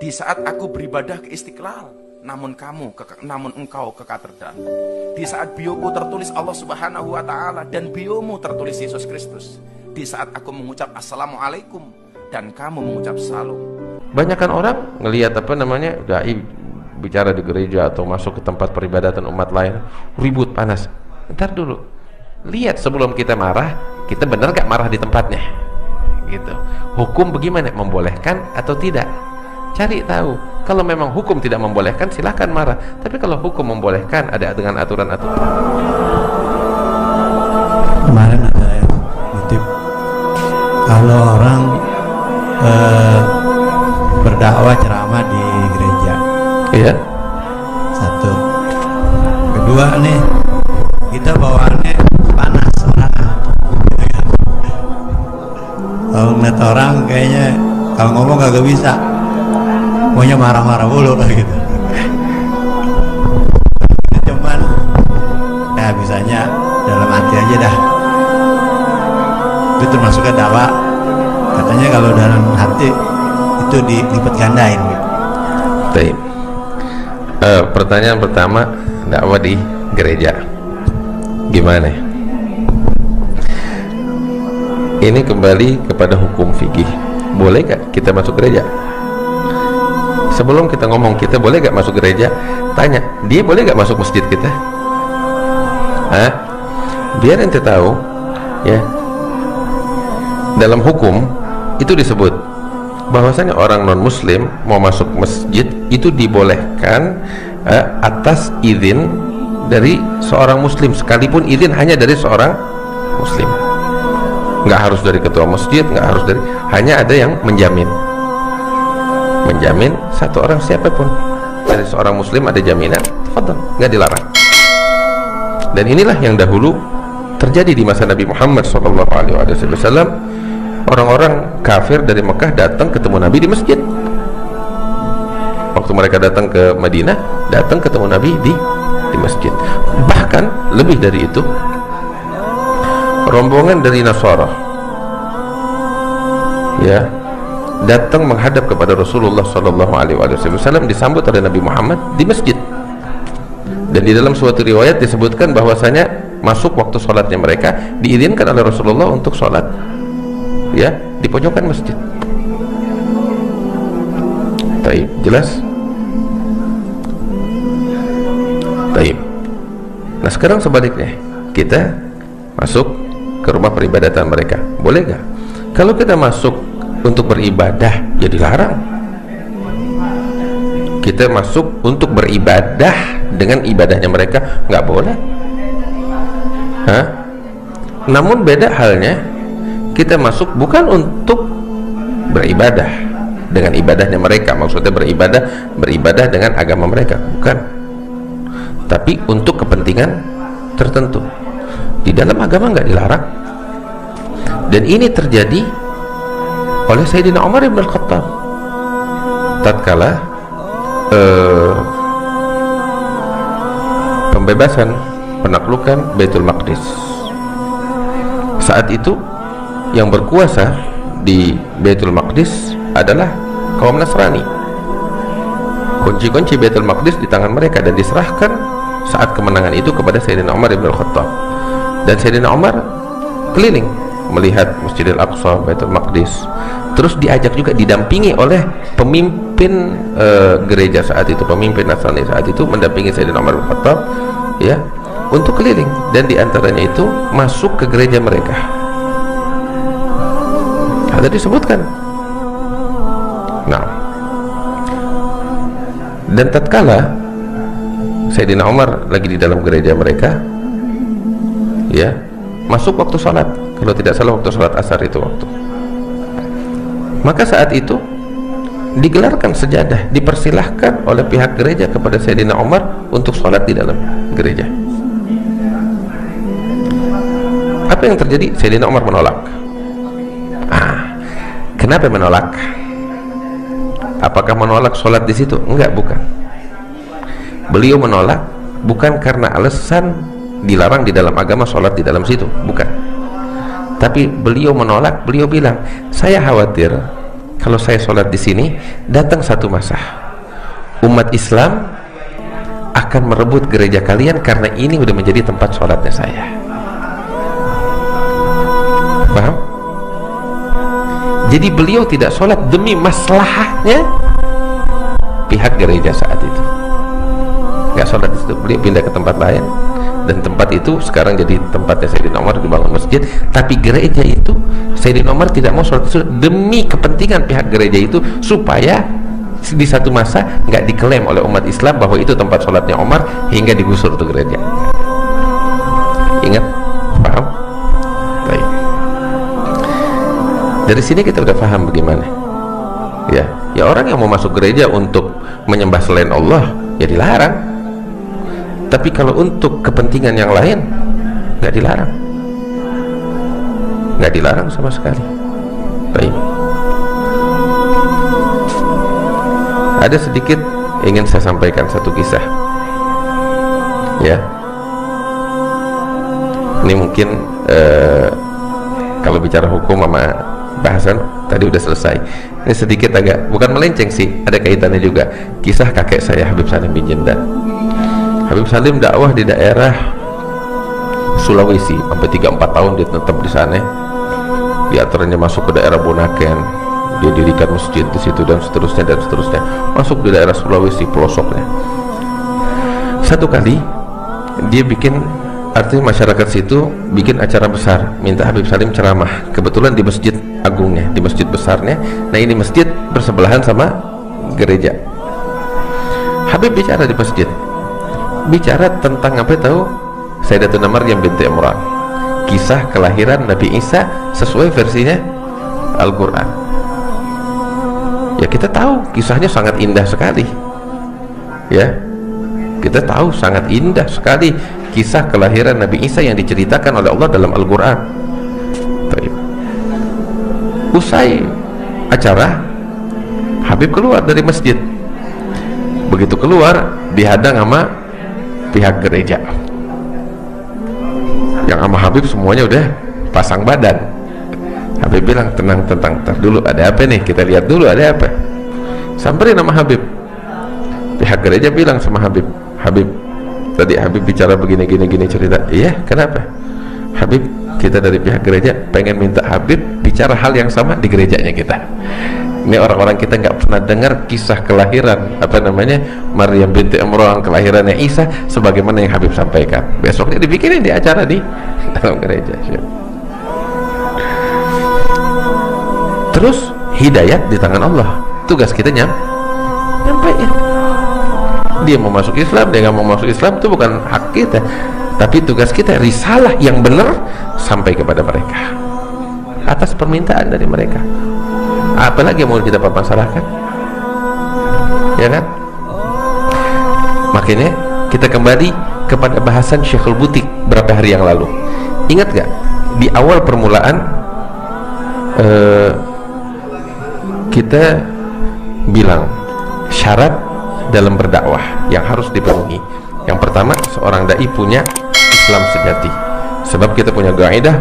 Di saat aku beribadah ke Istiqlal, namun engkau ke katedral. Di saat bioku tertulis Allah Subhanahu wa Ta'ala dan biomu tertulis Yesus Kristus. Di saat aku mengucap Assalamualaikum dan kamu mengucap Salam. Banyakkan orang ngelihat dai bicara di gereja atau masuk ke tempat peribadatan umat lain, ribut panas. Ntar dulu, lihat sebelum kita marah, kita benar gak marah di tempatnya gitu. Hukum bagaimana, membolehkan atau tidak? Cari tahu. Kalau memang hukum tidak membolehkan, silahkan marah. Tapi kalau hukum membolehkan, ada dengan aturan-aturan. Kemarin ada yang ngutip, kalau orang berdakwah ceramah di gereja, iya. Satu. Kedua nih, kita bawaannya panas orang. Kalau ngeliat orang kayaknya kalau ngomong kagak bisa, maunya marah-marah mulu gitu. Cuman ya bisanya dalam hati aja dah. Itu termasuknya dakwah. Katanya kalau dalam hati itu dilipat gandain gitu. Baik. Pertanyaan pertama, dakwah di gereja gimana? Ini kembali kepada hukum fikih. Boleh gak kita masuk gereja? Sebelum kita ngomong kita boleh gak masuk gereja, tanya dia boleh gak masuk masjid kita? Biar ente tahu ya, dalam hukum itu disebut bahwasanya orang non muslim mau masuk masjid itu dibolehkan atas izin dari seorang muslim, sekalipun izin hanya dari seorang muslim. Nggak harus dari ketua masjid, nggak harus dari, hanya ada yang menjamin satu orang siapapun dari seorang muslim ada jaminan, tafadhal, nggak dilarang. Dan inilah yang dahulu terjadi di masa Nabi Muhammad SAW. Orang-orang kafir dari Mekah datang ketemu Nabi di masjid. Waktu mereka datang ke Madinah, datang ketemu Nabi di masjid. Bahkan lebih dari itu, rombongan dari Nasara ya datang menghadap kepada Rasulullah SAW, disambut oleh Nabi Muhammad di masjid. Dan di dalam suatu riwayat disebutkan bahwasanya masuk waktu sholatnya mereka diizinkan oleh Rasulullah untuk sholat ya di pojokan masjid. Taib, jelas? Taib. Nah sekarang sebaliknya, kita masuk ke rumah peribadatan mereka, boleh gak? Kalau kita masuk untuk beribadah, ya dilarang. Kita masuk untuk beribadah dengan ibadahnya mereka, nggak boleh. Namun beda halnya, kita masuk bukan untuk beribadah dengan ibadahnya mereka, maksudnya beribadah dengan agama mereka, bukan. Tapi untuk kepentingan tertentu. Di dalam agama nggak dilarang. Dan ini terjadi oleh Sayyidina Umar ibn al-Khattab tatkala pembebasan penaklukan Baitul Maqdis. Saat itu yang berkuasa di Baitul Maqdis adalah kaum Nasrani. Kunci-kunci Baitul Maqdis di tangan mereka dan diserahkan saat kemenangan itu kepada Sayyidina Umar ibn al-Khattab. Dan Sayyidina Umar keliling melihat Masjidil Aqsa, Baitul Maqdis. Terus diajak juga, didampingi oleh pemimpin gereja saat itu, pemimpin Nasrani saat itu mendampingi Sayyidina Umar bin Khattab ya untuk keliling, dan diantaranya itu masuk ke gereja mereka. Ada disebutkan. Nah, dan tatkala Sayyidina Umar lagi di dalam gereja mereka ya, masuk waktu sholat, kalau tidak salah waktu sholat asar itu waktu, maka saat itu digelarkan sejadah, dipersilahkan oleh pihak gereja kepada Sayyidina Umar untuk sholat di dalam gereja. Apa yang terjadi? Sayyidina Umar menolak. Kenapa menolak? Apakah menolak sholat di situ? Enggak, bukan. Beliau menolak bukan karena alasan dilarang di dalam agama sholat di dalam situ, bukan. Tapi beliau menolak, beliau bilang, saya khawatir kalau saya sholat di sini, datang satu masa umat Islam akan merebut gereja kalian karena ini udah menjadi tempat sholatnya saya. Paham? Jadi beliau tidak sholat demi maslahahnya pihak gereja saat itu. Nggak sholat di situ, beliau pindah ke tempat lain, dan tempat itu sekarang jadi tempatnya Sayyidina Umar, dibangun masjid. Tapi gereja itu Sayyidina Umar tidak mau sholat itu demi kepentingan pihak gereja itu, supaya di satu masa nggak diklaim oleh umat Islam bahwa itu tempat sholatnya Umar hingga digusur tuh gereja. Ingat? Paham? Baik. Dari sini kita udah paham bagaimana ya orang yang mau masuk gereja untuk menyembah selain Allah ya dilarang, tapi kalau untuk kepentingan yang lain nggak dilarang sama sekali. Baik. Ada sedikit ingin saya sampaikan satu kisah ya. Ini mungkin kalau bicara hukum sama bahasan tadi udah selesai. Ini sedikit agak bukan melenceng sih, ada kaitannya juga. Kisah kakek saya Habib Salim bin Jendan. Habib Salim dakwah di daerah Sulawesi sampai 3-4 tahun dia tetap di sana. Di antaranya masuk ke daerah Bonaken, dia dirikan masjid di situ dan seterusnya. Masuk di daerah Sulawesi pelosoknya. Satu kali dia bikin, artinya masyarakat situ bikin acara besar, minta Habib Salim ceramah. Kebetulan di masjid agungnya, di masjid besarnya. Nah ini masjid bersebelahan sama gereja. Habib bicara di masjid, bicara tentang apa tahu? Sayyidatuna Maryam binti Imran, kisah kelahiran Nabi Isa sesuai versinya Al-Quran. Ya kita tahu kisahnya sangat indah sekali ya, kita tahu sangat indah sekali kisah kelahiran Nabi Isa yang diceritakan oleh Allah dalam Al-Quran. Usai acara, Habib keluar dari masjid. Begitu keluar, dihadang sama pihak gereja. Yang sama Habib semuanya udah pasang badan. Habib bilang, tenang, tar dulu, ada apa nih? Kita lihat dulu ada apa. Samperin sama Habib. Pihak gereja bilang sama Habib, Habib, tadi Habib bicara begini cerita. Iya, kenapa? Habib, kita dari pihak gereja pengen minta Habib bicara hal yang sama di gerejanya kita. Ini orang-orang kita nggak pernah dengar kisah kelahiran Maryam binti Imran, kelahirannya Isa sebagaimana yang Habib sampaikan. Besoknya dibikinin di acara di dalam gereja. Terus hidayat di tangan Allah, tugas kita nyampein. Dia mau masuk Islam, dia nggak mau masuk Islam, itu bukan hak kita, tapi tugas kita risalah yang benar sampai kepada mereka atas permintaan dari mereka. Apalagi yang mau kita permasalahkan, ya kan? Makanya kita kembali kepada bahasan Syekhul Butik berapa hari yang lalu. Ingat gak di awal permulaan kita bilang syarat dalam berdakwah yang harus dipenuhi. Yang pertama, seorang dai punya Islam sejati. Sebab kita punya kaidah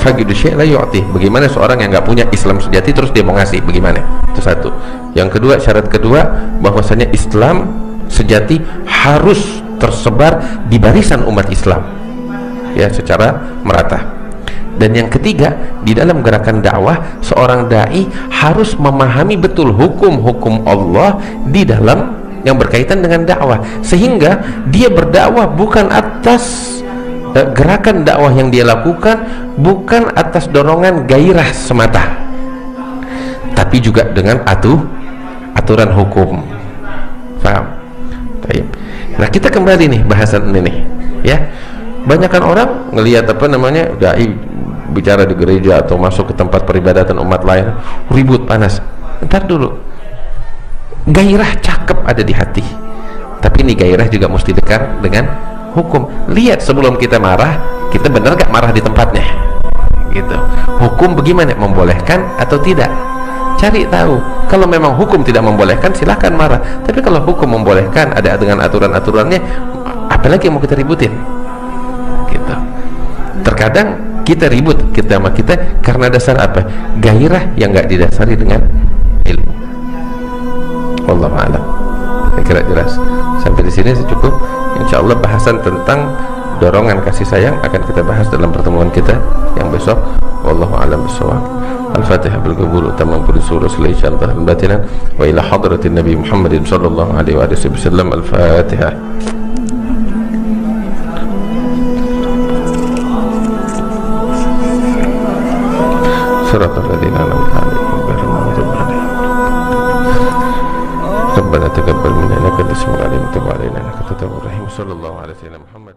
faqidu syai' la yu'ti. Bagaimana seorang yang nggak punya Islam sejati terus dia mau ngasih? Bagaimana? Itu satu. Yang kedua, syarat kedua, bahwasanya Islam sejati harus tersebar di barisan umat Islam ya, secara merata. Dan yang ketiga, di dalam gerakan dakwah seorang dai harus memahami betul hukum-hukum Allah di dalam yang berkaitan dengan dakwah, sehingga dia berdakwah bukan atas gerakan dakwah yang dia lakukan, bukan atas dorongan gairah semata, tapi juga dengan aturan hukum. Paham? Baik. Nah kita kembali nih bahasan ini nih ya. Banyakan orang ngelihat dai bicara di gereja atau masuk ke tempat peribadatan umat lain ribut panas. Ntar dulu, gairah cakep ada di hati, tapi ini gairah juga mesti dekat dengan hukum. Lihat sebelum kita marah, kita benar gak marah di tempatnya gitu. Hukum bagaimana, membolehkan atau tidak? Cari tahu. Kalau memang hukum tidak membolehkan, silahkan marah. Tapi kalau hukum membolehkan, ada dengan aturan-aturannya, apalagi yang mau kita ributin gitu. Terkadang kita ribut kita sama kita karena dasar apa? Gairah yang gak didasari dengan Wallahu a'lam. Saya kira jelas. Sampai di sini cukup. Insya Allah bahasan tentang dorongan kasih sayang akan kita bahas dalam pertemuan kita yang besok. Wallahu a'lam bishawab. Al-Fatihah bil qabul tamam kulli surah sallallahu alaihi batinan wa ila hadratin Nabi Muhammadin sallallahu alaihi wasallam. Al-Fatihah. Suratul ladzina an'amta 'alaihim ghairil maghdubi 'alaihim. Rabbana taqabbal minna innaka antas samiul 'alim wa tub 'alaina innaka at-tawwabur rahim. Sallallahu alaihi wasallam Muhammad.